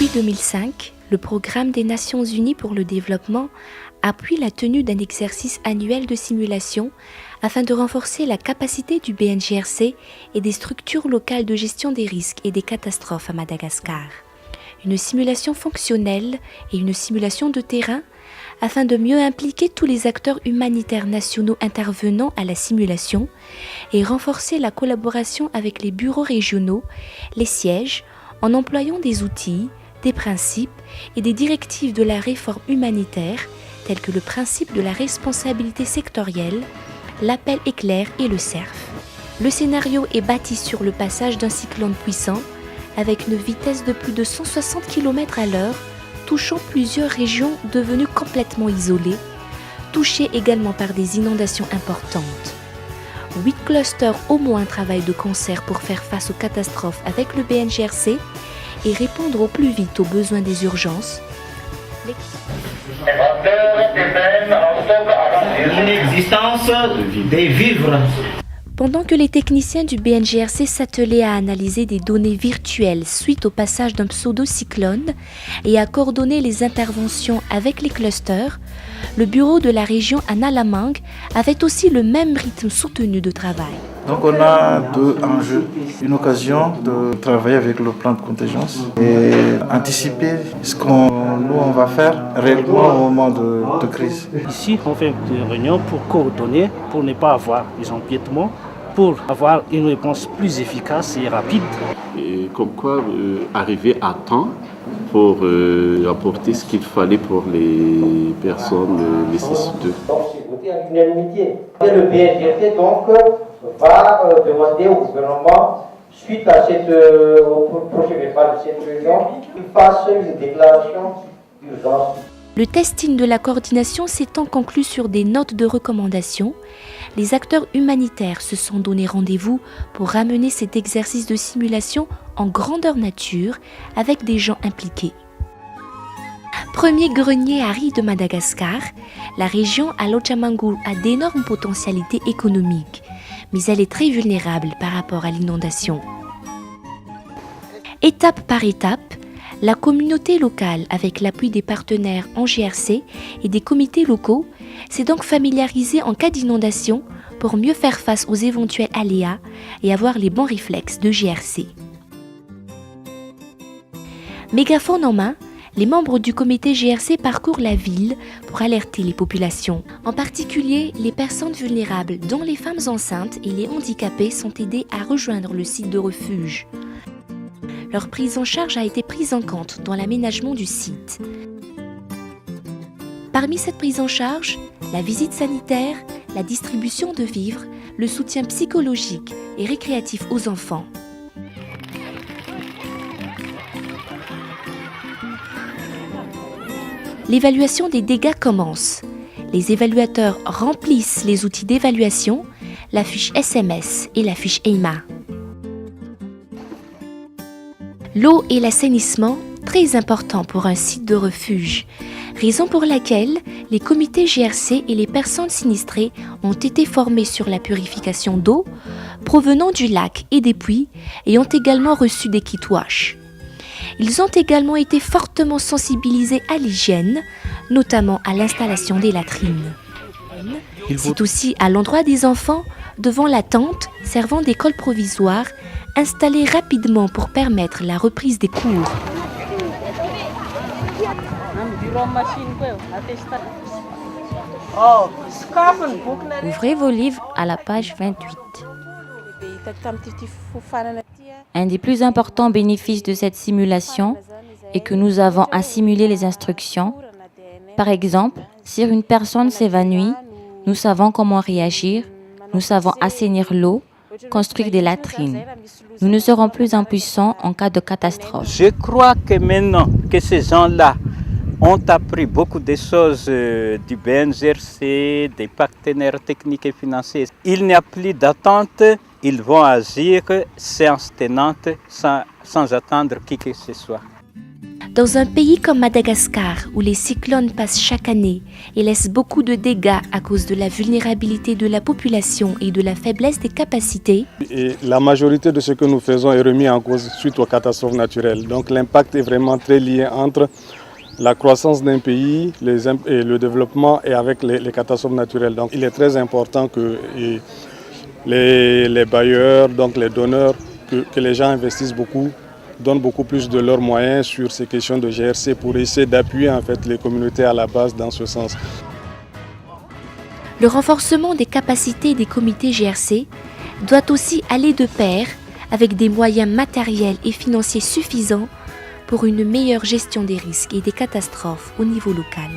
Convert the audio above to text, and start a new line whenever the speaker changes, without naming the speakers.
Depuis 2005, le Programme des Nations Unies pour le développement appuie la tenue d'un exercice annuel de simulation afin de renforcer la capacité du BNGRC et des structures locales de gestion des risques et des catastrophes à Madagascar. Une simulation fonctionnelle et une simulation de terrain afin de mieux impliquer tous les acteurs humanitaires nationaux intervenant à la simulation et renforcer la collaboration avec les bureaux régionaux, les sièges, en employant des outils, des principes et des directives de la réforme humanitaire tels que le principe de la responsabilité sectorielle, l'appel éclair et le CERF. Le scénario est bâti sur le passage d'un cyclone puissant avec une vitesse de plus de 160 km/h, touchant plusieurs régions devenues complètement isolées, touchées également par des inondations importantes. 8 clusters au moins travaillent de concert pour faire face aux catastrophes avec le BNGRC et répondre au plus vite aux besoins des urgences.
L'inexistence des vivres.
Pendant que les techniciens du BNGRC s'attelaient à analyser des données virtuelles suite au passage d'un pseudo-cyclone et à coordonner les interventions avec les clusters, le bureau de la région à Nalamang avait aussi le même rythme soutenu de travail.
Donc on a deux enjeux, une occasion de travailler avec le plan de contingence et anticiper ce qu'on va faire réellement au moment de crise.
Ici, on fait une réunion pour coordonner, pour ne pas avoir des empiètements, pour avoir une réponse plus efficace et rapide.
Et comme quoi, arriver à temps pour apporter ce qu'il fallait pour les personnes nécessiteuses.
Donc c'est voté à l'unanimité. Le BNGRC donc va demander au gouvernement, suite à au projet verbal de cette réunion, qu'il fasse une déclaration d'urgence.
Le testing de la coordination s'étant conclu sur des notes de recommandation, les acteurs humanitaires se sont donné rendez-vous pour ramener cet exercice de simulation en grandeur nature avec des gens impliqués. Premier grenier à riz de Madagascar, la région à Lochamangour a d'énormes potentialités économiques, mais elle est très vulnérable par rapport à l'inondation. Étape par étape, la communauté locale, avec l'appui des partenaires en GRC et des comités locaux, s'est donc familiarisée en cas d'inondation pour mieux faire face aux éventuels aléas et avoir les bons réflexes de GRC. Mégaphone en main, les membres du comité GRC parcourent la ville pour alerter les populations. En particulier, les personnes vulnérables, dont les femmes enceintes et les handicapés, sont aidées à rejoindre le site de refuge. Leur prise en charge a été prise en compte dans l'aménagement du site. Parmi cette prise en charge, la visite sanitaire, la distribution de vivres, le soutien psychologique et récréatif aux enfants. L'évaluation des dégâts commence. Les évaluateurs remplissent les outils d'évaluation, la fiche SMS et la fiche EIMA. L'eau et l'assainissement, très important pour un site de refuge, raison pour laquelle les comités GRC et les personnes sinistrées ont été formés sur la purification d'eau provenant du lac et des puits et ont également reçu des kits wash. Ils ont également été fortement sensibilisés à l'hygiène, notamment à l'installation des latrines. C'est aussi à l'endroit des enfants, devant la tente servant d'école provisoire, installée rapidement pour permettre la reprise des cours.
Ouvrez vos livres à la page 28. Un des plus importants bénéfices de cette simulation est que nous avons à simuler les instructions. Par exemple, si une personne s'évanouit, nous savons comment réagir, nous savons assainir l'eau, construire des latrines. Nous ne serons plus impuissants en cas de catastrophe.
Je crois que maintenant que ces gens-là ont appris beaucoup de choses du BNGRC, des partenaires techniques et financiers, il n'y a plus d'attente, ils vont agir séance tenante sans attendre qui que ce soit.
Dans un pays comme Madagascar, où les cyclones passent chaque année et laissent beaucoup de dégâts à cause de la vulnérabilité de la population et de la faiblesse des capacités,
et la majorité de ce que nous faisons est remis en cause suite aux catastrophes naturelles. Donc l'impact est vraiment très lié entre la croissance d'un pays et le développement et avec les catastrophes naturelles. Donc il est très important que les bailleurs, donc les donneurs, que les gens investissent beaucoup, donnent beaucoup plus de leurs moyens sur ces questions de GRC pour essayer d'appuyer en fait les communautés à la base dans ce sens.
Le renforcement des capacités des comités GRC doit aussi aller de pair avec des moyens matériels et financiers suffisants pour une meilleure gestion des risques et des catastrophes au niveau local.